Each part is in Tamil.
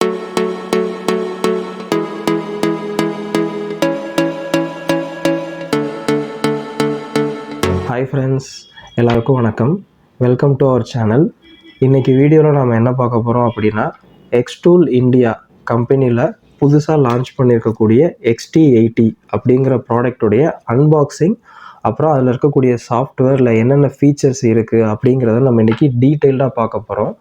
ஹாய் ஃப்ரெண்ட்ஸ், எல்லாருக்கும் வணக்கம். Welcome to our channel. இன்றைக்கி வீடியோவில் நாம் என்ன பார்க்க போகிறோம் அப்படின்னா, எக்ஸ்டூல் இந்தியா கம்பெனியில் புதுசாக லான்ச் பண்ணியிருக்கக்கூடிய XT80 அப்படிங்கிற ப்ராடக்டுடைய அன்பாக்சிங், அப்புறம் அதில் இருக்கக்கூடிய சாஃப்ட்வேரில் என்னென்ன ஃபீச்சர்ஸ் இருக்குது அப்படிங்கிறத நம்ம இன்றைக்கி டீட்டெயில்டாக பார்க்க போகிறோம்.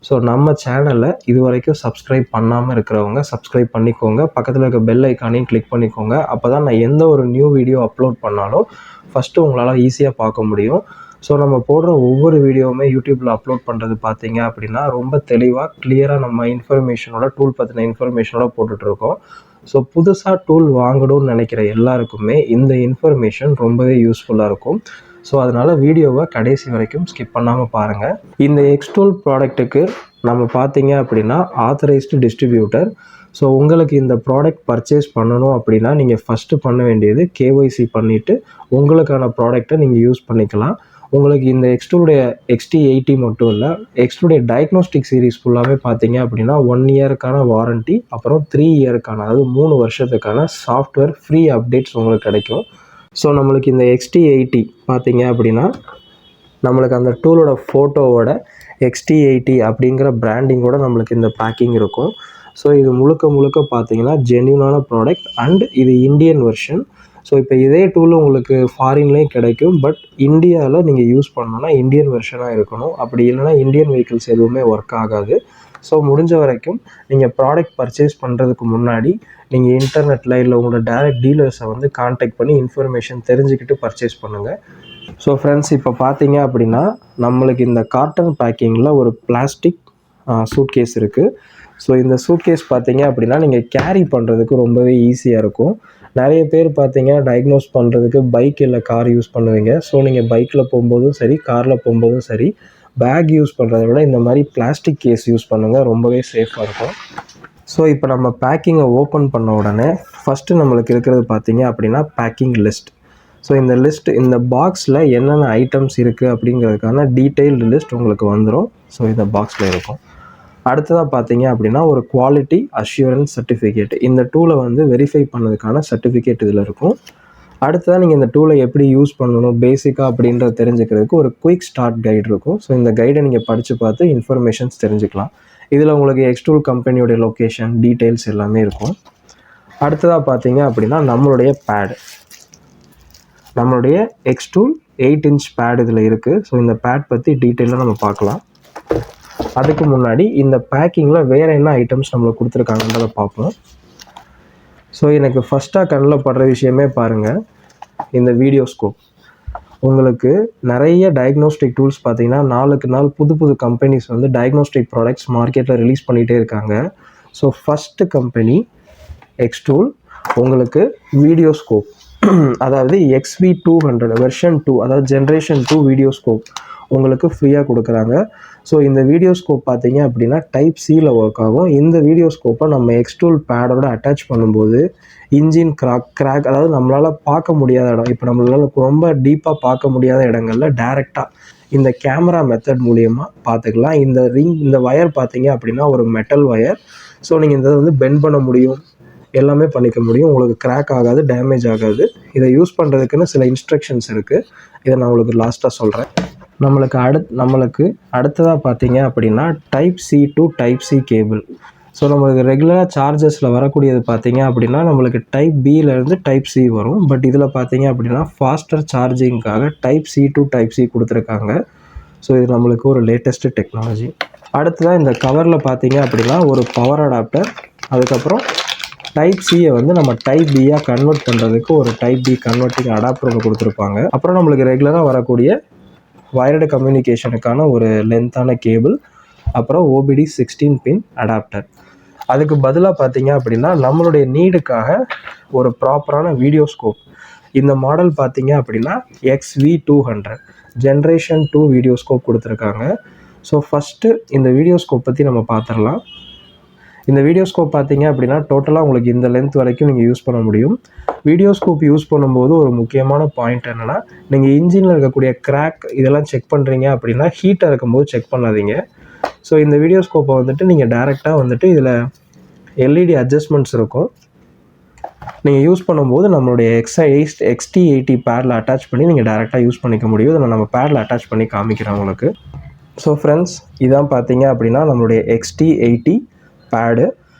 ஸோ நம்ம சேனலில் இது வரைக்கும் சப்ஸ்கிரைப் பண்ணாமல் இருக்கிறவங்க சப்ஸ்கிரைப் பண்ணிக்கோங்க. பக்கத்தில் இருக்க பெல் ஐக்கானையும் கிளிக் பண்ணிக்கோங்க. அப்போ தான் நான் எந்த ஒரு நியூ வீடியோ அப்லோட் பண்ணாலும் ஃபஸ்ட்டு உங்களால் ஈஸியாக பார்க்க முடியும். ஸோ நம்ம போடுற ஒவ்வொரு வீடியோவுமே யூடியூப்பில் அப்லோட் பண்ணுறது பார்த்தீங்க அப்படின்னா ரொம்ப தெளிவாக கிளியராக நம்ம இன்ஃபர்மேஷனோட டூல் பற்றின இன்ஃபர்மேஷனோட போட்டுட்ருக்கோம். ஸோ புதுசாக டூல் வாங்கணும்னு நினைக்கிற எல்லாருக்குமே இந்த இன்ஃபர்மேஷன் ரொம்பவே யூஸ்ஃபுல்லாக இருக்கும். ஸோ அதனால் வீடியோவை கடைசி வரைக்கும் ஸ்கிப் பண்ணாமல் பாருங்கள். இந்த எக்ஸ்டூல் ப்ராடக்ட்டுக்கு நம்ம பார்த்தீங்க அப்படின்னா ஆத்தரைஸ்டு டிஸ்ட்ரிபியூட்டர். ஸோ உங்களுக்கு இந்த ப்ராடக்ட் பர்ச்சேஸ் பண்ணணும் அப்படின்னா நீங்கள் ஃபஸ்ட்டு பண்ண வேண்டியது KYC பண்ணிவிட்டு உங்களுக்கான ப்ராடக்டை நீங்கள் யூஸ் பண்ணிக்கலாம். உங்களுக்கு இந்த எக்ஸ்டூலுடைய XT80 மட்டும் இல்லை, எக்ஸ்டூலுடைய டயக்னோஸ்டிக் சீரீஸ் ஃபுல்லாகவே பார்த்தீங்க அப்படின்னா 1 இயருக்கான வாரண்ட்டி, அப்புறம் 3 இயருக்கான, அதாவது 3 வருஷத்துக்கான சாஃப்ட்வேர் ஃப்ரீ அப்டேட்ஸ் உங்களுக்கு கிடைக்கும். ஸோ நம்மளுக்கு இந்த XT80 பார்த்தீங்க அப்படின்னா நம்மளுக்கு அந்த டூலோட ஃபோட்டோவோட XT80 அப்படிங்கிற பிராண்டிங்கோட நம்மளுக்கு இந்த பேக்கிங் இருக்கும். ஸோ இது முழுக்க பார்த்தீங்கன்னா ஜென்யூனான ப்ராடக்ட் அண்ட் இது இந்தியன் வெர்ஷன். ஸோ இப்போ இதே டூல் உங்களுக்கு ஃபாரின்லேயும் கிடைக்கும். பட் இந்தியாவில் நீங்கள் யூஸ் பண்ணணுன்னா இந்தியன் வெர்ஷனாக இருக்கணும். அப்படி இல்லைனா இந்தியன் வெஹிக்கிள்ஸ் எதுவுமே ஒர்க் ஆகாது. ஸோ முடிஞ்ச வரைக்கும் நீங்கள் ப்ராடக்ட் பர்ச்சேஸ் பண்ணுறதுக்கு முன்னாடி நீங்கள் இன்டர்நெட்டில் இல்லை உங்களோட டைரக்ட் டீலர்ஸை வந்து கான்டாக்ட் பண்ணி இன்ஃபர்மேஷன் தெரிஞ்சுக்கிட்டு பர்ச்சேஸ் பண்ணுங்கள். ஸோ ஃப்ரெண்ட்ஸ், இப்போ பார்த்தீங்க அப்படின்னா நம்மளுக்கு இந்த காட்டன் பேக்கிங்கில் ஒரு பிளாஸ்டிக் சூட்கேஸ் இருக்குது. ஸோ இந்த சூட்கேஸ் பார்த்தீங்க அப்படின்னா நீங்கள் கேரி பண்ணுறதுக்கு ரொம்பவே ஈஸியாக இருக்கும். நிறைய பேர் பார்த்தீங்க டயக்னோஸ் பண்ணுறதுக்கு பைக் இல்லை கார் யூஸ் பண்ணுவீங்க. ஸோ நீங்கள் பைக்கில் போகும்போதும் சரி, காரில் போகும்போதும் சரி, பேக் யூஸ் பண்ணுறத விட இந்த மாதிரி பிளாஸ்டிக் கேஸ் யூஸ் பண்ணுங்கள், ரொம்பவே சேஃபாக இருக்கும். ஸோ இப்போ நம்ம பேக்கிங்கை ஓப்பன் பண்ண உடனே ஃபஸ்ட்டு நம்மளுக்கு இருக்கிறது பார்த்தீங்க அப்படின்னா பேக்கிங் லிஸ்ட். ஸோ இந்த லிஸ்ட், இந்த பாக்ஸில் என்னென்ன ஐட்டம்ஸ் இருக்குது அப்படிங்கிறதுக்கான டீட்டெயில்டு லிஸ்ட் உங்களுக்கு வந்துடும். ஸோ இந்த பாக்ஸில் இருக்கும். அடுத்ததாக பார்த்தீங்க அப்படின்னா ஒரு குவாலிட்டி அஷ்யூரன்ஸ் சர்டிஃபிகேட், இந்த டூலை வந்து வெரிஃபை பண்ணதுக்கான சர்டிஃபிகேட் இதில் இருக்கும். அடுத்ததாக நீங்கள் இந்த டூலை எப்படி யூஸ் பண்ணணும் பேசிக்காக அப்படின்றத தெரிஞ்சுக்கிறதுக்கு ஒரு குயிக் ஸ்டார்ட் கைடு இருக்கும். ஸோ இந்த கைடை நீங்கள் படித்து பார்த்து இன்ஃபர்மேஷன்ஸ் தெரிஞ்சுக்கலாம். இதில் உங்களுக்கு எக்ஸ்டூல் கம்பெனியோடைய லொக்கேஷன் டீட்டெயில்ஸ் எல்லாமே இருக்கும். அடுத்ததாக பார்த்தீங்க அப்படின்னா நம்மளுடைய பேடு, நம்மளுடைய எக்ஸ்டூல் 8 inch பேட் இதில் இருக்குது. ஸோ இந்த பேட் பற்றி டீட்டெயிலாக நம்ம பார்க்கலாம். அதுக்கு முன்னாடி இந்த பேக்கிங்கில் வேறு என்ன ஐட்டம்ஸ் நம்மளுக்கு கொடுத்துருக்காங்கன்றதை பார்ப்போம். ஸோ எனக்கு ஃபஸ்ட்டாக கண்ணில் படுற விஷயமே பாருங்கள், இந்த வீடியோ ஸ்கோப். உங்களுக்கு நிறைய டயக்னோஸ்டிக் டூல்ஸ் பார்த்தீங்கன்னா நாளுக்கு நாள் புது கம்பெனிஸ் வந்து டயக்னோஸ்டிக் ப்ராடக்ட்ஸ் மார்க்கெட்டில் ரிலீஸ் பண்ணிகிட்டே இருக்காங்க. ஸோ ஃபஸ்ட்டு கம்பெனி எக்ஸ்டூல் உங்களுக்கு வீடியோ ஸ்கோப், அதாவது XV200 வெர்ஷன் 2, அதாவது ஜென்ரேஷன் 2 வீடியோ ஸ்கோப் உங்களுக்கு ஃப்ரீயாக கொடுக்குறாங்க. ஸோ இந்த வீடியோ ஸ்கோப் பார்த்தீங்க அப்படின்னா டைப் Cயில் ஒர்க் ஆகும். இந்த வீடியோ ஸ்கோப்பை நம்ம எக்ஸ்டூல் பேடோட அட்டாச் பண்ணும்போது இன்ஜின் கிராக், அதாவது நம்மளால் பார்க்க முடியாத இடம், இப்போ நம்மளால் ரொம்ப டீப்பாக பார்க்க முடியாத இடங்களில் டைரெக்டாக இந்த கேமரா மெத்தட் மூலியமாக பார்த்துக்கலாம். இந்த வயர் பார்த்தீங்க அப்படின்னா ஒரு மெட்டல் வயர். ஸோ நீங்கள் இந்த வந்து பெண்ட் பண்ண முடியும், எல்லாமே பண்ணிக்க முடியும். உங்களுக்கு கிராக் ஆகாது, டேமேஜ் ஆகாது. இதை யூஸ் பண்ணுறதுக்குன்னு சில இன்ஸ்ட்ரக்ஷன்ஸ் இருக்குது. இதை நான் உங்களுக்கு லாஸ்ட்டாக சொல்கிறேன். நம்மளுக்கு அடுத்ததாக பார்த்தீங்க அப்படின்னா type C to type C cable. So நம்மளுக்கு ரெகுலராக சார்ஜஸில் வரக்கூடியது பார்த்தீங்க அப்படின்னா நம்மளுக்கு டைப் Bலேருந்து டைப் C வரும். பட் இதில் பார்த்தீங்க அப்படின்னா ஃபாஸ்டர் சார்ஜிங்காக type C to type C கொடுத்துருக்காங்க. ஸோ இது நம்மளுக்கு ஒரு லேட்டஸ்ட்டு டெக்னாலஜி. அடுத்ததாக இந்த கவரில் பார்த்தீங்க அப்படின்னா ஒரு பவர் அடாப்டர், அதுக்கப்புறம் டைப் Cயை வந்து நம்ம டைப் Bயாக கன்வெர்ட் பண்ணுறதுக்கு ஒரு டைப் B கன்வெர்ட்டிங் அடாப்டர் ஒன்று கொடுத்துருப்பாங்க. அப்புறம் நம்மளுக்கு ரெகுலராக வரக்கூடிய வயர்டு கம்யூனிகேஷனுக்கான ஒரு லென்த்தான கேபிள், அப்புறம் OBD 16 பின் அடாப்டர். அதுக்கு பதிலாக பார்த்தீங்க அப்படின்னா நம்மளுடைய நீடுக்காக ஒரு ப்ராப்பரான வீடியோ ஸ்கோப். இந்த மாடல் பார்த்தீங்க அப்படின்னா XV200 ஜென்ரேஷன் 2 வீடியோ ஸ்கோப் கொடுத்துருக்காங்க. ஸோ ஃபஸ்ட்டு இந்த வீடியோ ஸ்கோப் பற்றி நம்ம பார்த்துடலாம். இந்த வீடியோ ஸ்கோப் பார்த்தீங்க அப்படின்னா டோட்டலாக உங்களுக்கு இந்த லென்த் வரைக்கும் நீங்கள் யூஸ் பண்ண முடியும். வீடியோ ஸ்கோப் யூஸ் பண்ணும்போது ஒரு முக்கியமான பாயிண்ட் என்னென்னா, நீங்கள் இன்ஜினில் இருக்கக்கூடிய கிராக் இதெல்லாம் செக் பண்ணுறீங்க அப்படின்னா ஹீட்டாக இருக்கும்போது செக் பண்ணாதீங்க. ஸோ இந்த வீடியோ ஸ்கோப்பை வந்துட்டு நீங்கள் டேரெக்டாக வந்துட்டு இதில் எல்இடி அட்ஜஸ்ட்மெண்ட்ஸ் இருக்கும். நீங்கள் யூஸ் பண்ணும்போது நம்மளுடைய XT80 பேடில் அட்டாச் பண்ணி நீங்கள் டேரெக்டாக யூஸ் பண்ணிக்க முடியும். இதை நம்ம பேடில் அட்டாச் பண்ணி காமிக்கிறேன் உங்களுக்கு. ஸோ ஃப்ரெண்ட்ஸ், இதான் பார்த்தீங்க அப்படின்னா நம்மளுடைய XT80 பேடு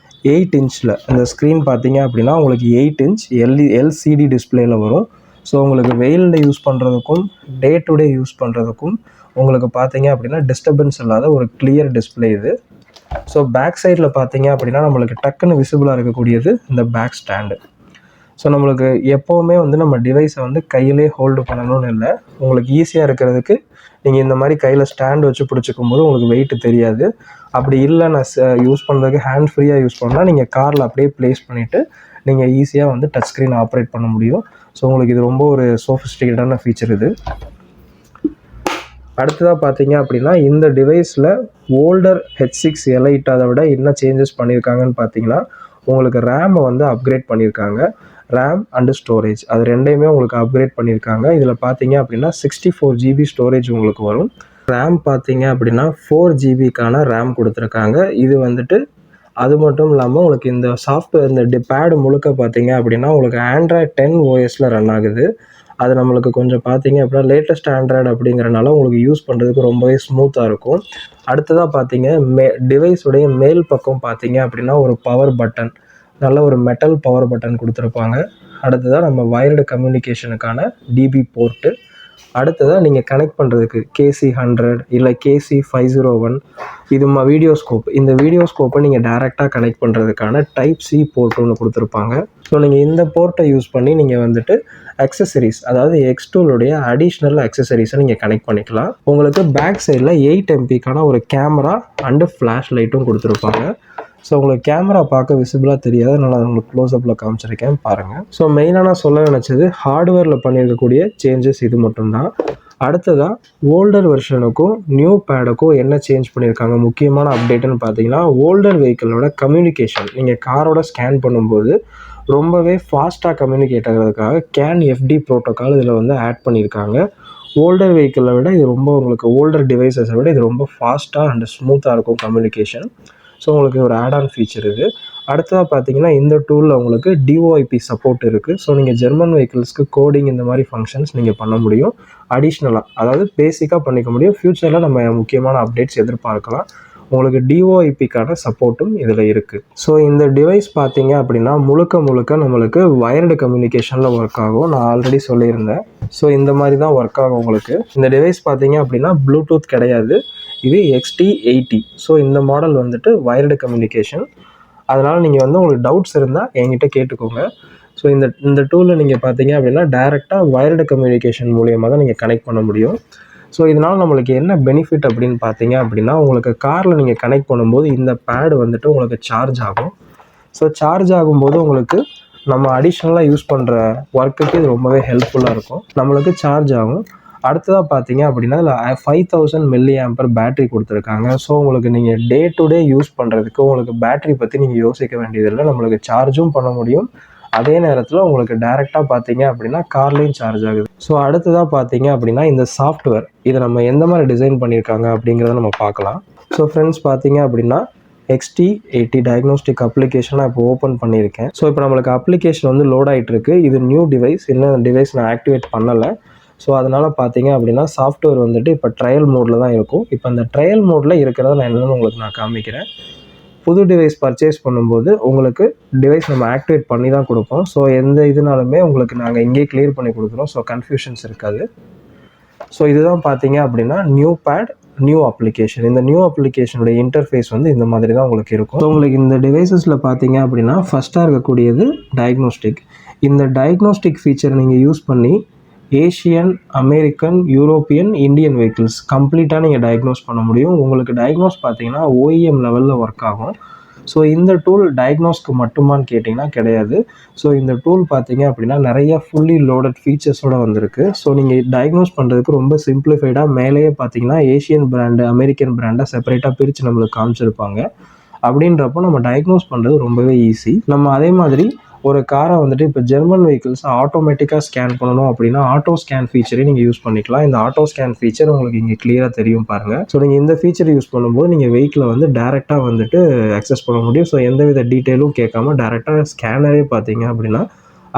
8 இன்ச்சில் இந்த ஸ்க்ரீன் பார்த்தீங்க அப்படின்னா உங்களுக்கு 8 இன்ச் LCD டிஸ்பிளேயில் வரும். ஸோ உங்களுக்கு வெயிலில் யூஸ் பண்ணுறதுக்கும் டே டு டே யூஸ் பண்ணுறதுக்கும் உங்களுக்கு பார்த்தீங்க அப்படின்னா டிஸ்டர்பன்ஸ் இல்லாத ஒரு கிளியர் டிஸ்பிளே இது. ஸோ பேக் சைடில் பார்த்தீங்க அப்படின்னா நம்மளுக்கு டக்குன்னு விசிபிளாக இருக்கக்கூடியது இந்த பேக் ஸ்டாண்டு. ஸோ நம்மளுக்கு எப்போவுமே வந்து நம்ம டிவைஸை வந்து கையிலே ஹோல்டு பண்ணணும்னு இல்லை. உங்களுக்கு ஈஸியாக இருக்கிறதுக்கு நீங்கள் இந்த மாதிரி கையில் ஸ்டாண்ட் வச்சு பிடிச்சிக்கும் போது உங்களுக்கு வெயிட் தெரியாது. அப்படி இல்லை நான் யூஸ் பண்ணுறதுக்கு ஹேண்ட் ஃப்ரீயாக யூஸ் பண்ணால் நீங்கள் காரில் அப்படியே ப்ளேஸ் பண்ணிவிட்டு நீங்கள் ஈஸியாக வந்து டச் ஸ்க்ரீன் ஆப்ரேட் பண்ண முடியும். ஸோ உங்களுக்கு இது ரொம்ப ஒரு சோஃபிஸ்டிகேட்டான ஃபீச்சர் இது. அடுத்ததாக பார்த்தீங்க அப்படின்னா இந்த டிவைஸில் ஓல்டர் H6 Elite அதை விட என்ன சேஞ்சஸ் பண்ணியிருக்காங்கன்னு பார்த்தீங்கன்னா உங்களுக்கு ரேமை வந்து அப்கிரேட் பண்ணியிருக்காங்க. ரேம் அண்டு ஸ்டோரேஜ் அது ரெண்டையுமே உங்களுக்கு அப்கிரேட் பண்ணியிருக்காங்க. இதில் பார்த்தீங்க அப்படின்னா 64 GB ஸ்டோரேஜ் உங்களுக்கு வரும். ரேம் பார்த்தீங்க அப்படின்னா 4 GBக்கான ரேம் கொடுத்துருக்காங்க. இது வந்துட்டு அது மட்டும் இல்லாமல் உங்களுக்கு இந்த சாஃப்ட்வேர் இந்த பேடு முழுக்க பார்த்தீங்க அப்படின்னா உங்களுக்கு Android 10 OSல ரன் ஆகுது. அது நம்மளுக்கு கொஞ்சம் பார்த்தீங்க அப்படின்னா லேட்டஸ்ட் ஆண்ட்ராய்டு அப்படிங்கிறனால உங்களுக்கு யூஸ் பண்ணுறதுக்கு ரொம்பவே ஸ்மூத்தாக இருக்கும். அடுத்ததாக பார்த்தீங்க டிவைஸுடைய மேல் பக்கம் பார்த்தீங்க அப்படின்னா ஒரு பவர் பட்டன், நல்ல ஒரு மெட்டல் பவர் பட்டன் கொடுத்துருப்பாங்க. அடுத்ததாக நம்ம வயர்டு கம்யூனிகேஷனுக்கான டிபி போர்ட்டு. அடுத்ததாக நீங்கள் கனெக்ட் பண்ணுறதுக்கு KC100 இல்லை KC501 இது வீடியோ ஸ்கோப். இந்த வீடியோ ஸ்கோப்பை நீங்கள் டேரெக்டாக கனெக்ட் பண்ணுறதுக்கான Type-C போர்ட் ஒன்று கொடுத்துருப்பாங்க. ஸோ நீங்கள் இந்த போர்ட்டை யூஸ் பண்ணி நீங்கள் வந்துட்டு அக்சசரிஸ், அதாவது X-Tool-உடைய அடிஷ்னல் அக்சசரிஸை நீங்கள் கனெக்ட் பண்ணிக்கலாம். உங்களுக்கு பேக் சைடில் 8 MPக்கான ஒரு கேமரா அண்டு ஃப்ளாஷ் லைட்டும் கொடுத்துருப்பாங்க. ஸோ உங்களுக்கு கேமரா பார்க்க விசிபிளாக தெரியாது, நான் உங்களுக்கு க்ளோஸ்அப்பில் காமிச்சிருக்கேன் பாருங்கள். ஸோ மெயினாக நான் சொல்ல நினச்சது ஹார்ட்வேரில் பண்ணியிருக்கக்கூடிய சேஞ்சஸ் இது மட்டும்தான். அடுத்ததாக ஓல்டர் வெர்ஷனுக்கும் நியூ பேடுக்கும் என்ன சேஞ்ச் பண்ணியிருக்காங்க முக்கியமான அப்டேட்டுன்னு பார்த்தீங்கன்னா ஓல்டர் வெஹிக்கிளோட கம்யூனிகேஷன் நீங்கள் காரோட ஸ்கேன் பண்ணும்போது ரொம்பவே ஃபாஸ்ட்டாக கம்யூனிகேட் ஆகிறதுக்காக CAN FD ப்ரோட்டோக்கால் இதில் வந்து ஆட் பண்ணியிருக்காங்க. ஓல்டர் வெஹிக்கிளை விட இது ரொம்ப உங்களுக்கு ஓல்டர் டிவைஸஸை விட இது ரொம்ப ஃபாஸ்ட்டாக அண்ட் ஸ்மூத்தாக இருக்கும் கம்யூனிகேஷன். ஸோ உங்களுக்கு ஒரு ஆட்-ஆன் ஃபீச்சர் இது. அடுத்ததாக பார்த்தீங்கன்னா இந்த டூலில் உங்களுக்கு DOIP சப்போர்ட் இருக்குது. ஸோ நீங்கள் ஜெர்மன் வெஹிக்கிள்ஸ்க்கு கோடிங் இந்த மாதிரி ஃபங்க்ஷன்ஸ் நீங்கள் பண்ண முடியும். அடிஷ்னலாக அதாவது பேசிக்காக பண்ணிக்க முடியும். ஃப்யூச்சரில் நம்ம முக்கியமான அப்டேட்ஸ் எதிர்பார்க்கலாம். உங்களுக்கு DOIPக்கான சப்போர்ட்டும் இதில் இருக்குது. ஸோ இந்த டிவைஸ் பார்த்தீங்க அப்படின்னா முழுக்க நம்மளுக்கு வயர்டு கம்யூனிகேஷனில் ஒர்க் ஆகும். நான் ஆல்ரெடி சொல்லியிருந்தேன். ஸோ இந்த மாதிரி தான் ஒர்க் ஆகும் உங்களுக்கு. இந்த டிவைஸ் பார்த்தீங்க அப்படின்னா ப்ளூடூத் கிடையாது, இது XT80. ஸோ இந்த மாடல் வந்துட்டு வயர்டு கம்யூனிகேஷன். அதனால் நீங்கள் வந்து உங்களுக்கு டவுட்ஸ் இருந்தால் என்கிட்ட கேட்டுக்கோங்க. ஸோ இந்த டூலில் நீங்கள் பார்த்தீங்க அப்படின்னா டைரெக்டாக வயர்டு கம்யூனிகேஷன் மூலியமாக தான் நீங்கள் கனெக்ட் பண்ண முடியும். ஸோ இதனால் நம்மளுக்கு என்ன பெனிஃபிட் அப்படின்னு பார்த்தீங்க அப்படின்னா உங்களுக்கு காரில் நீங்கள் கனெக்ட் பண்ணும்போது இந்த பேடு வந்துட்டு உங்களுக்கு சார்ஜ் ஆகும். ஸோ சார்ஜ் ஆகும்போது உங்களுக்கு நம்ம அடிஷ்னலாக யூஸ் பண்ணுற ஒர்க்குக்கு இது ரொம்பவே ஹெல்ப்ஃபுல்லாக இருக்கும். நம்மளுக்கு சார்ஜ் ஆகும். அடுத்ததாக பார்த்தீங்க அப்படின்னா இதில் 5000 mAh பேட்டரி கொடுத்துருக்காங்க. ஸோ உங்களுக்கு நீங்கள் டே டு டே யூஸ் பண்ணுறதுக்கு உங்களுக்கு பேட்டரி பற்றி நீங்கள் யோசிக்க வேண்டியதில்லை. நம்மளுக்கு சார்ஜும் பண்ண முடியும். அதே நேரத்தில் உங்களுக்கு டைரெக்டாக பார்த்தீங்க அப்படின்னா கார்லேயும் சார்ஜ் ஆகுது. ஸோ அடுத்ததாக பார்த்தீங்க அப்படின்னா இந்த சாஃப்ட்வேர் இதை நம்ம எந்த மாதிரி டிசைன் பண்ணியிருக்காங்க அப்படிங்கிறத நம்ம பார்க்கலாம். ஸோ ஃப்ரெண்ட்ஸ் பார்த்தீங்க அப்படின்னா XT80 டயக்னோஸ்டிக் அப்ளிகேஷன் நான் இப்போ ஓப்பன் பண்ணியிருக்கேன். ஸோ இப்போ நம்மளுக்கு அப்ளிகேஷன் வந்து லோட் ஆகிட்டு இருக்கு. இது நியூ டிவைஸ், இன்னும் டிவைஸ் நான் ஆக்டிவேட் பண்ணலை. ஸோ அதனால் பார்த்தீங்க அப்படின்னா சாஃப்ட்வேர் வந்துட்டு இப்போ ட்ரையல் மோடில் தான் இருக்கும். இப்போ அந்த ட்ரையல் மோடில் இருக்கிறத நான் என்னென்னு உங்களுக்கு நான் காமிக்கிறேன். புது டிவைஸ் பர்ச்சேஸ் பண்ணும்போது உங்களுக்கு டிவைஸ் நம்ம ஆக்டிவேட் பண்ணி தான் கொடுப்போம். ஸோ எந்த இதுனாலுமே உங்களுக்கு நாங்கள் இங்கேயே கிளியர் பண்ணி கொடுக்குறோம். ஸோ கன்ஃபியூஷன்ஸ் இருக்காது. ஸோ இதுதான் பார்த்தீங்க அப்படின்னா நியூ பேட் நியூ அப்ளிகேஷன். இந்த நியூ அப்ளிகேஷனுடைய இன்டர்ஃபேஸ் வந்து இந்த மாதிரி தான் உங்களுக்கு இருக்கும். ஸோ உங்களுக்கு இந்த டிவைசஸில் பார்த்தீங்க அப்படின்னா ஃபஸ்ட்டாக இருக்கக்கூடியது டயக்னோஸ்டிக். இந்த டயக்னோஸ்டிக் ஃபீச்சர் நீங்கள் யூஸ் பண்ணி Asian, American, European, Indian vehicles கம்ப்ளீட்டாக நீங்கள் டயக்னோஸ் பண்ண முடியும். உங்களுக்கு டயக்னோஸ் பார்த்தீங்கன்னா OEM லெவலில் ஒர்க் ஆகும். ஸோ இந்த டூல் டயக்னோஸ்க்கு மட்டுமான்னு கேட்டிங்கன்னா கிடையாது. ஸோ இந்த டூல் பார்த்தீங்க அப்படின்னா நிறைய ஃபுல்லி லோடட் ஃபீச்சர்ஸோடு வந்திருக்கு. ஸோ நீங்கள் டயக்னோஸ் பண்ணுறதுக்கு ரொம்ப சிம்பிளிஃபைடாக மேலேயே பார்த்தீங்கன்னா ஏஷியன் பிராண்டு, அமெரிக்கன் பிராண்டை செப்பரேட்டாக பிரித்து நம்மளுக்கு காமிச்சிருப்பாங்க. அப்படின்றப்போ நம்ம டயக்னோஸ் பண்ணுறது ரொம்பவே ஈஸி. நம்ம அதே மாதிரி ஒரு காரை வந்துட்டு இப்போ ஜெர்மன் வெஹிக்கிள்ஸ் ஆட்டோமேட்டிக்காக ஸ்கேன் பண்ணணும் அப்படின்னா ஆட்டோ ஸ்கேன் ஃபீச்சரே நீங்கள் யூஸ் பண்ணிக்கலாம். இந்த ஆட்டோ ஸ்கேன் ஃபீச்சர் உங்களுக்கு இங்கே கிளியராக தெரியும் பாருங்கள். ஸோ நீங்கள் இந்த ஃபீச்சர் யூஸ் பண்ணும்போது நீங்கள் வெஹிக்கிளை வந்து டேரெக்டாக வந்துட்டு அக்சஸ் பண்ண முடியும். ஸோ எந்தவித டீட்டெயிலும் கேட்காம டேரெக்டாக ஸ்கேனரே பார்த்தீங்க அப்படின்னா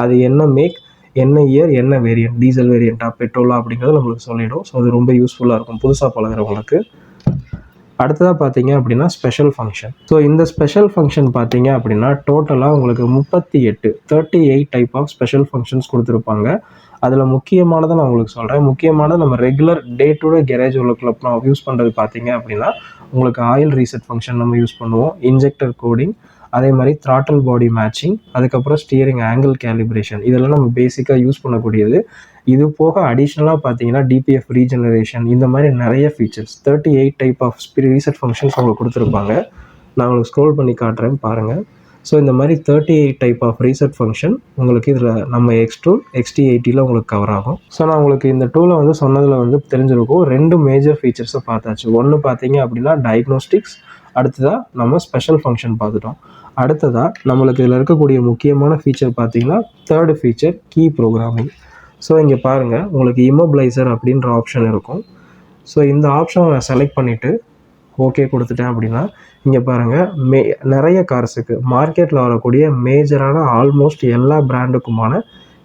அது என்ன மேக், என்ன இயர், என்ன வேரியன்ட், டீசல் வேரியண்ட்டா பெட்ரோலா அப்படிங்கிறது நம்மளுக்கு சொல்லிடும். ஸோ அது ரொம்ப யூஸ்ஃபுல்லாக இருக்கும் புதுசாக பழகிறவங்களுக்கு. அடுத்ததாக பார்த்தீங்க அப்படின்னா ஸ்பெஷல் ஃபங்க்ஷன். ஸோ இந்த ஸ்பெஷல் ஃபங்க்ஷன் பார்த்தீங்க அப்படின்னா டோட்டலாக உங்களுக்கு 38 டைப் ஆஃப் ஸ்பெஷல் ஃபங்க்ஷன்ஸ் கொடுத்துருப்பாங்க. அதில் முக்கியமானதை நான் உங்களுக்கு சொல்கிறேன். முக்கியமானது நம்ம regular day to day garage உள்ள நான் யூஸ் பண்ணுறது பார்த்தீங்க அப்படின்னா உங்களுக்கு ஆயில் ரீசெட் ஃபங்க்ஷன் நம்ம யூஸ் பண்ணுவோம், இன்ஜெக்டர் கோடிங், அதே மாதிரி த்ராட்டில் பாடி மேட்சிங், அதுக்கப்புறம் ஸ்டியரிங் ஆங்கிள் கேலிப்ரேஷன், இதெல்லாம் நம்ம பேசிக்காக யூஸ் பண்ணக்கூடியது. இது போக அடிஷ்னலாக பார்த்தீங்கன்னா டிபிஎஃப் ரீஜெனரேஷன், இந்த மாதிரி நிறைய features 38 type of reset functions உங்களுக்கு கொடுத்துருப்பாங்க. நான் உங்களுக்கு ஸ்க்ரோல் பண்ணி காட்டுறேன் பாருங்கள். ஸோ இந்த மாதிரி 38 டைப் ஆஃப் ரீசெட் ஃபங்க்ஷன் உங்களுக்கு இதில் நம்ம X-Tool XT80 உங்களுக்கு கவர் ஆகும். ஸோ நான் உங்களுக்கு இந்த டூலை வந்து சொன்னதில் வந்து தெரிஞ்சிருக்கும். 2 மேஜர் ஃபீச்சர்ஸை பார்த்தாச்சு. ஒன்று பார்த்தீங்க அப்படின்னா டயக்னோஸ்டிக்ஸ், அடுத்ததாக நம்ம ஸ்பெஷல் ஃபங்க்ஷன் பார்த்துட்டோம். அடுத்ததாக நம்மளுக்கு இதில் இருக்கக்கூடிய முக்கியமான ஃபீச்சர் பார்த்தீங்கன்னா third feature key programming. So இங்கே பாருங்கள் உங்களுக்கு இம்மோபிளைசர் அப்படின்ற ஆப்ஷன் இருக்கும். ஸோ இந்த ஆப்ஷனை நான் செலக்ட் பண்ணிவிட்டு ஓகே கொடுத்துட்டேன் அப்படின்னா இங்கே பாருங்கள் நிறைய கார்ஸுக்கு மார்க்கெட்டில் வரக்கூடிய மேஜரான ஆல்மோஸ்ட் எல்லா பிராண்டுக்குமான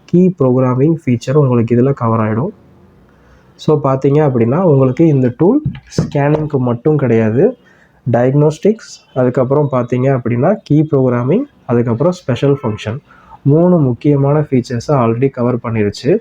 கீ ப்ரோக்ராமிங் ஃபீச்சர் உங்களுக்கு இதில் கவர் ஆகிடும். ஸோ பார்த்தீங்க அப்படின்னா உங்களுக்கு இந்த டூல் ஸ்கேனிங்க்கு மட்டும் கிடையாது, டயக்னோஸ்டிக்ஸ், அதுக்கப்புறம் பார்த்தீங்க அப்படின்னா கீ ப்ரோக்ராமிங், அதுக்கப்புறம் ஸ்பெஷல் ஃபங்க்ஷன், 3 முக்கியமான ஃபீச்சர்ஸை ஆல்ரெடி கவர் பண்ணிருச்சு.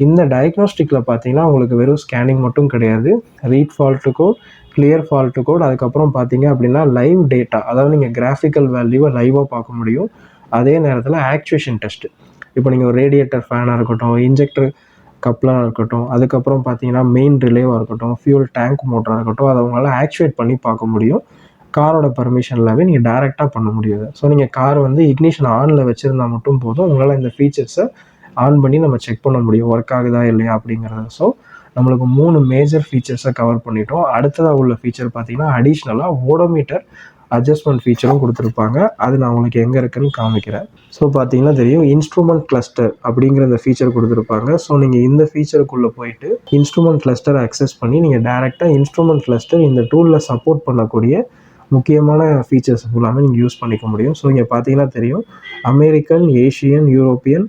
இந்த டயக்னோஸ்டிக்கில் பார்த்தீங்கன்னா உங்களுக்கு வெறும் ஸ்கேனிங் மட்டும் கிடையாது, read fault code, clear fault code, அதுக்கப்புறம் பார்த்தீங்க அப்படின்னா லைவ் டேட்டா, அதாவது நீங்கள் கிராஃபிக்கல் வேல்யூவை லைவாக பார்க்க முடியும். அதே நேரத்தில் ஆக்சுவேஷன் டெஸ்ட்டு, இப்போ நீங்கள் ஒரு ரேடியேட்டர் ஃபேனாக இருக்கட்டும், இன்ஜெக்டர் கப்ளாக இருக்கட்டும், அதுக்கப்புறம் பார்த்தீங்கன்னா மெயின் ரிலேவாக இருக்கட்டும், ஃபியூல் டேங்க் மோட்டராக இருக்கட்டும், அதை உங்களால் ஆக்சுவேட் பண்ணி பார்க்க முடியும். காரோட பர்மிஷன் எல்லாமே நீங்கள் டேரெக்டாக பண்ண முடியாது. ஸோ நீங்கள் கார் வந்து இக்னிஷன் ஆனில் வச்சுருந்தா மட்டும் போதும், உங்களால் இந்த ஃபீச்சர்ஸை ஆன் பண்ணி நம்ம செக் பண்ண முடியும் ஒர்க் ஆகுதா இல்லையா அப்படிங்கிறத. ஸோ நம்மளுக்கு 3 மேஜர் ஃபீச்சர்ஸை கவர் பண்ணிட்டோம். அடுத்ததாக உள்ள ஃபீச்சர் பார்த்தீங்கன்னா அடிஷ்னலாக ஓடோமீட்டர் அட்ஜஸ்ட்மெண்ட் ஃபீச்சரும் கொடுத்துருப்பாங்க. அது நான் உங்களுக்கு எங்கே இருக்குன்னு காமிக்கிறேன். ஸோ பார்த்தீங்கன்னா தெரியும், இன்ஸ்ட்ருமெண்ட் கிளஸ்டர் அப்படிங்கிற இந்த ஃபீச்சர் கொடுத்துருப்பாங்க. ஸோ நீங்கள் இந்த ஃபீச்சருக்குள்ளே போயிட்டு இன்ஸ்ட்ருமெண்ட் கிளஸ்டர் அக்சஸ் பண்ணி நீங்கள் டேரெக்டாக இன்ஸ்ட்ருமெண்ட் கிளஸ்டர் இந்த டூலில் சப்போர்ட் பண்ணக்கூடிய முக்கியமான ஃபீச்சர்ஸ் ஃபுல்லாமே நீங்கள் யூஸ் பண்ணிக்க முடியும். ஸோ இங்கே பார்த்தீங்கன்னா தெரியும், American, Asian, European,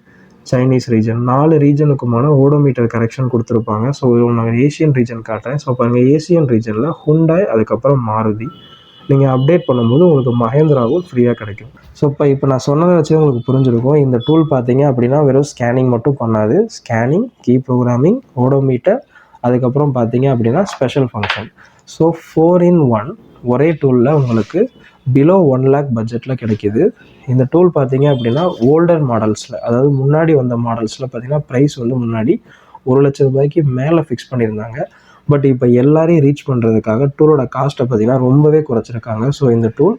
Chinese region, 4 ரீஜனுக்குமான ஓடோமீட்டர் கரெக்ஷன் கொடுத்துருப்பாங்க. ஸோ நான் ஏஷியன் ரீஜன் காட்டுறேன். ஸோ பாருங்கள், ஏஷியன் ரீஜனில் ஹுண்டாய், அதுக்கப்புறம் மாருதி. நீங்கள் அப்டேட் பண்ணும்போது உங்களுக்கு மஹேந்திராவும் ஃப்ரீயாக கிடைக்கும். ஸோ இப்போ நான் சொன்னதை வச்சு உங்களுக்கு புரிஞ்சிருக்கும். இந்த டூல் பார்த்தீங்க அப்படின்னா வெறும் ஸ்கேனிங் மட்டும் பண்ணாது, ஸ்கேனிங், கீ ப்ரோக்ராமிங், ஓடோமீட்டர், அதுக்கப்புறம் பார்த்தீங்க அப்படின்னா ஸ்பெஷல் ஃபங்க்ஷன். ஸோ 4 in 1 ஒரே டூலில் உங்களுக்கு பிலோ 1 lakh பட்ஜெட்டில் கிடைக்கிது. இந்த டூல் பார்த்தீங்க அப்படின்னா ஓல்டர் மாடல்ஸில், அதாவது முன்னாடி வந்த மாடல்ஸில் பார்த்தீங்கன்னா ப்ரைஸ் வந்து முன்னாடி 1 லட்ச ரூபாய்க்கு மேலே ஃபிக்ஸ் பண்ணியிருந்தாங்க. பட் இப்போ எல்லாரையும் ரீச் பண்ணுறதுக்காக டூலோட காஸ்ட்டை பார்த்தீங்கன்னா ரொம்பவே குறைச்சிருக்காங்க. ஸோ இந்த டூல்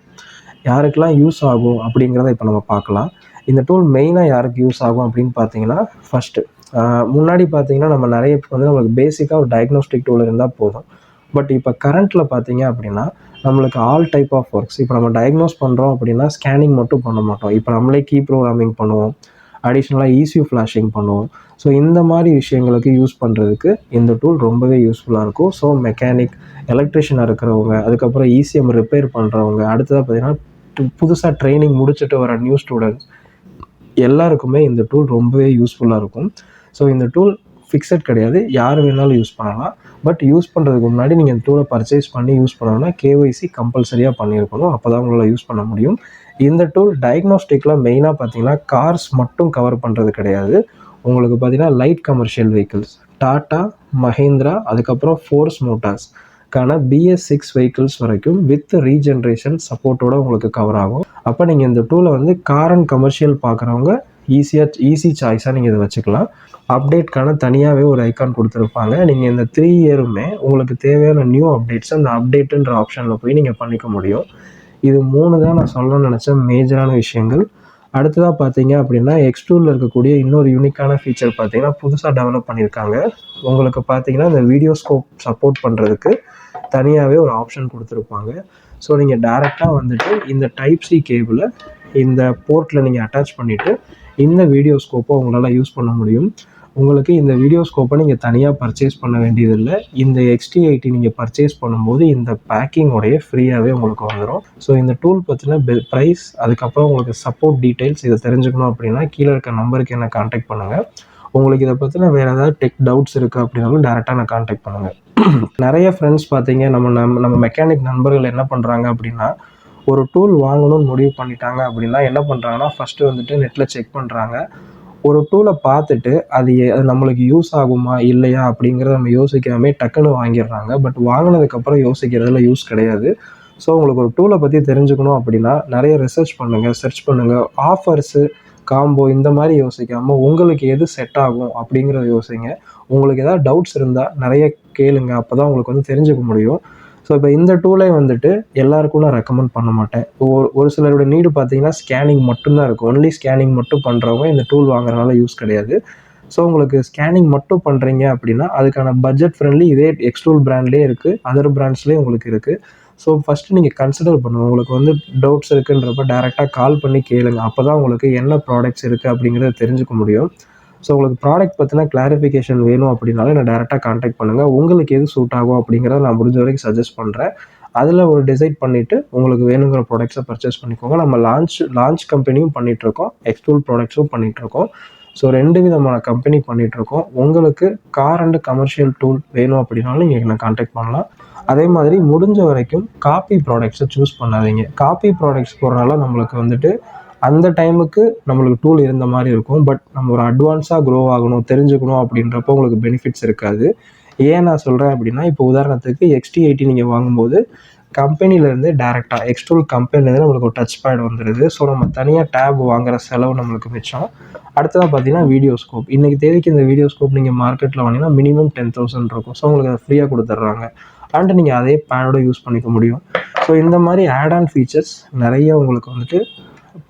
யாருக்கெல்லாம் யூஸ் ஆகும் அப்படிங்கிறத இப்போ நம்ம பார்க்கலாம். இந்த டூல் மெயினாக யாருக்கு யூஸ் ஆகும் அப்படின்னு பார்த்தீங்கன்னா, ஃபஸ்ட்டு முன்னாடி பார்த்தீங்கன்னா நம்ம நிறைய வந்து நம்மளுக்கு பேசிக்காக ஒரு டயக்னோஸ்டிக் டூல் இருந்தால் போதும். பட் இப்போ கரண்ட்டில் பார்த்தீங்க அப்படின்னா நம்மளுக்கு ஆல் டைப் ஆஃப் ஒர்க்ஸ், இப்போ நம்ம டயக்னோஸ் பண்ணுறோம் அப்படின்னா ஸ்கேனிங் மட்டும் பண்ண மாட்டோம், இப்போ நம்மளே கீ ப்ரோக்ராமிங் பண்ணுவோம், அடிஷ்னலாக ECU ஃப்ளாஷிங் பண்ணுவோம். ஸோ இந்த மாதிரி விஷயங்களுக்கு யூஸ் பண்ணுறதுக்கு இந்த டூல் ரொம்பவே யூஸ்ஃபுல்லாக இருக்கும். ஸோ மெக்கானிக், எலக்ட்ரிஷியனாக இருக்கிறவங்க, அதுக்கப்புறம் ECM ரிப்பேர் பண்ணுறவங்க, அடுத்ததாக பார்த்தீங்கன்னா புதுசாக ட்ரைனிங் முடிச்சுட்டு வர நியூ ஸ்டூடெண்ட்ஸ் எல்லாருக்குமே இந்த டூல் ரொம்பவே யூஸ்ஃபுல்லாக இருக்கும். ஸோ இந்த டூல் ஃபிக்ஸட் கிடையாது, யார் வேணாலும் யூஸ் பண்ணலாம். பட் யூஸ் பண்ணுறதுக்கு முன்னாடி நீங்கள் இந்த டூலை பர்ச்சேஸ் பண்ணி யூஸ் பண்ணணும்னா KYC கம்பல்சரியாக பண்ணியிருக்கணும், அப்போ தான் உங்களால் யூஸ் பண்ண முடியும். இந்த டூல் டயக்னோஸ்டிக்கில் மெயினாக பார்த்தீங்கன்னா கார்ஸ் மட்டும் கவர் பண்ணுறது கிடையாது. உங்களுக்கு பார்த்தீங்கன்னா light commercial vehicles, tata, Mahindra, அதுக்கப்புறம் ஃபோர்ஸ் மோட்டார்ஸ்க்கான BS6 வெஹிக்கிள்ஸ் வரைக்கும் வித் ரீஜென்ரேஷன் சப்போர்ட்டோட உங்களுக்கு கவர் ஆகும். அப்போ நீங்கள் இந்த டூலை வந்து கார் அண்ட் கமர்ஷியல் பார்க்குறவங்க ஈஸி சாய்ஸாக நீங்கள் இதை வச்சுக்கலாம். அப்டேட்கான தனியாகவே ஒரு ஐக்கான் கொடுத்துருப்பாங்க. நீங்கள் இந்த 3 இயருமே உங்களுக்கு தேவையான நியூ அப்டேட்ஸ் அந்த அப்டேட்டுன்ற ஆப்ஷனில் போய் நீங்கள் பண்ணிக்க முடியும். இது 3 தான் நான் சொல்லணும்னு நினச்ச மேஜரான விஷயங்கள். அடுத்ததாக பார்த்தீங்க அப்படின்னா X-Toolல இருக்கக்கூடிய இன்னொரு யூனிக்கான ஃபீச்சர் பார்த்தீங்கன்னா புதுசாக டெவலப் பண்ணியிருக்காங்க. உங்களுக்கு பார்த்தீங்கன்னா இந்த வீடியோ ஸ்கோப் சப்போர்ட் பண்ணுறதுக்கு தனியாகவே ஒரு ஆப்ஷன் கொடுத்துருப்பாங்க. ஸோ நீங்கள் டேரெக்டாக வந்துட்டு இந்த டைப் சி கேபிளை இந்த போர்ட்டில் நீங்கள் அட்டாச் பண்ணிவிட்டு இந்த வீடியோ ஸ்கோப்பை உங்களால் யூஸ் பண்ண முடியும். உங்களுக்கு இந்த வீடியோ ஸ்கோப்பை நீங்கள் தனியாக பர்ச்சேஸ் பண்ண வேண்டியதில்லை. இந்த XT80 நீங்கள் பர்ச்சேஸ் பண்ணும்போது இந்த பேக்கிங்கோடைய ஃப்ரீயாகவே உங்களுக்கு வந்துடும். ஸோ இந்த டூல் பற்றின ப்ரைஸ், அதுக்கப்புறம் உங்களுக்கு சப்போர்ட் டீட்டெயில்ஸ் இதை தெரிஞ்சுக்கணும் அப்படின்னா கீழே இருக்க நம்பருக்கு என்ன கான்டாக்ட் பண்ணுங்கள். உங்களுக்கு இதை பற்றின வேறு ஏதாவது டெக் டவுட்ஸ் இருக்குது அப்படின்னாலும் டேரெக்டாக நான் கான்டாக்ட் பண்ணுங்கள். நிறைய ஃப்ரெண்ட்ஸ் பார்த்தீங்க, நம்ம மெக்கானிக் நண்பர்கள் என்ன பண்ணுறாங்க அப்படின்னா, ஒரு டூல் வாங்கணும்னு முடிவு பண்ணிட்டாங்க அப்படின்னா என்ன பண்ணுறாங்கன்னா, ஃபஸ்ட்டு வந்துட்டு நெட்டில் செக் பண்ணுறாங்க. ஒரு டூலை பார்த்துட்டு அது நம்மளுக்கு யூஸ் ஆகுமா இல்லையா அப்படிங்கிறத நம்ம யோசிக்காமல் டக்குன்னு வாங்கிடுறாங்க. பட் வாங்கினதுக்கப்புறம் யோசிக்கிறதுல யூஸ் கிடையாது. ஸோ உங்களுக்கு ஒரு டூலை பற்றி தெரிஞ்சுக்கணும் அப்படின்னா நிறைய ரிசர்ச் பண்ணுங்கள், சர்ச் பண்ணுங்கள். ஆஃபர்ஸு, காம்போ இந்த மாதிரி யோசிக்காமல் உங்களுக்கு எது செட் ஆகும் அப்படிங்கிறத யோசிங்க. உங்களுக்கு ஏதாவது டவுட்ஸ் இருந்தால் நிறைய கேளுங்க, அப்போ தான் உங்களுக்கு வந்து தெரிஞ்சுக்க முடியும். ஸோ இப்போ இந்த டூலை வந்துட்டு எல்லாருக்கும் நான் ரெக்கமெண்ட் பண்ண மாட்டேன். ஒரு சிலரோட நீடு பார்த்தீங்கன்னா ஸ்கேனிங் மட்டும்தான் இருக்கும். ஒன்லி ஸ்கேனிங் மட்டும் பண்ணுறவங்க இந்த டூல் வாங்குறதுனால யூஸ் கிடையாது. ஸோ உங்களுக்கு ஸ்கேனிங் மட்டும் பண்ணுறீங்க அப்படின்னா அதுக்கான பட்ஜெட் ஃப்ரெண்ட்லி இதே எக்ஸ்டூல் பிராண்ட்லேயே இருக்குது, அதர் பிராண்ட்ஸ்லேயும் உங்களுக்கு இருக்குது. ஸோ ஃபஸ்ட்டு நீங்கள் கன்சிடர் பண்ணுங்கள். உங்களுக்கு வந்து டவுட்ஸ் இருக்குன்றப்ப டேரெக்டாக கால் பண்ணி கேளுங்க. அப்போ தான் உங்களுக்கு என்ன ப்ராடக்ட்ஸ் இருக்குது அப்படிங்கிறத தெரிஞ்சுக்க முடியும். ஸோ உங்களுக்கு ப்ராடக்ட் பற்றின கிளாரிஃபிகேஷன் வேணும் அப்படின்னாலும் என்னை டேரெக்டாக கான்டாக்ட் பண்ணுங்கள். உங்களுக்கு எது சூட் ஆகும் அப்படிங்கிறத நான் முடிஞ்ச வரைக்கும் சஜஸ்ட் பண்ணுறேன். அதில் ஒரு டிசைட் பண்ணிவிட்டு உங்களுக்கு வேணுங்கிற ப்ராடக்ட்ஸை பர்ச்சேஸ் பண்ணிக்கோங்க. நம்ம லான்ச் கம்பெனியும் பண்ணிகிட்ருக்கோம், எக்ஸ்டூல் ப்ராடக்ட்ஸும் பண்ணிகிட்ருக்கோம். ஸோ 2 விதமான கம்பெனி பண்ணிகிட்ருக்கோம். உங்களுக்கு கார் அண்டு கமர்ஷியல் டூல் வேணும் அப்படின்னாலும் நீங்கள் என்னை கான்டாக்ட் பண்ணலாம். அதே மாதிரி முடிஞ்ச வரைக்கும் காப்பி ப்ராடக்ட்ஸை சூஸ் பண்ணாதீங்க. காப்பி ப்ராடக்ட்ஸ் போடுறனால நம்மளுக்கு வந்துட்டு அந்த டைமுக்கு நம்மளுக்கு டூல் இருந்த மாதிரி இருக்கும். பட் நம்ம ஒரு அட்வான்ஸாக க்ரோ ஆகணும், தெரிஞ்சுக்கணும் அப்படின்றப்போ உங்களுக்கு பெனிஃபிட்ஸ் இருக்காது. ஏன் நான் சொல்கிறேன் அப்படின்னா, இப்போ உதாரணத்துக்கு XT80 நீங்கள் வாங்கும்போது கம்பெனிலேருந்து டேரெக்டாக எக்ஸ்டூல் கம்பெனிலேருந்து நம்மளுக்கு ஒரு டச் பேட் வந்துடுது. ஸோ நம்ம தனியாக டேப் வாங்குகிற செலவு நம்மளுக்கு மிச்சம். அடுத்ததாக பார்த்தீங்கன்னா வீடியோ ஸ்கோப். இன்றைக்கி தேதிக்கு இந்த வீடியோ ஸ்கோப் நீங்கள் மார்க்கெட்டில் வாங்கினீங்கன்னா மினிமம் 10,000 இருக்கும். ஸோ உங்களுக்கு அதை ஃப்ரீயாக கொடுத்துட்றாங்க. அண்ட் நீங்கள் அதே பேடோட யூஸ் பண்ணிக்க முடியும். ஸோ இந்த மாதிரி ஆட் ஆன் ஃபீச்சர்ஸ் நிறைய உங்களுக்கு வந்துட்டு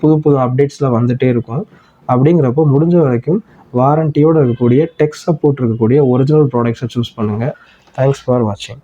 புது அப்டேட்ஸில் வந்துகிட்டே இருக்கும். அப்படிங்கிறப்போ முடிஞ்ச வரைக்கும் வாரண்டியோடு இருக்கக்கூடிய டெக் சப்போர்ட் இருக்கக்கூடிய ஒரிஜினல் ப்ராடக்ட்ஸை சூஸ் பண்ணுங்கள். தேங்க்ஸ் ஃபார் வாட்சிங்.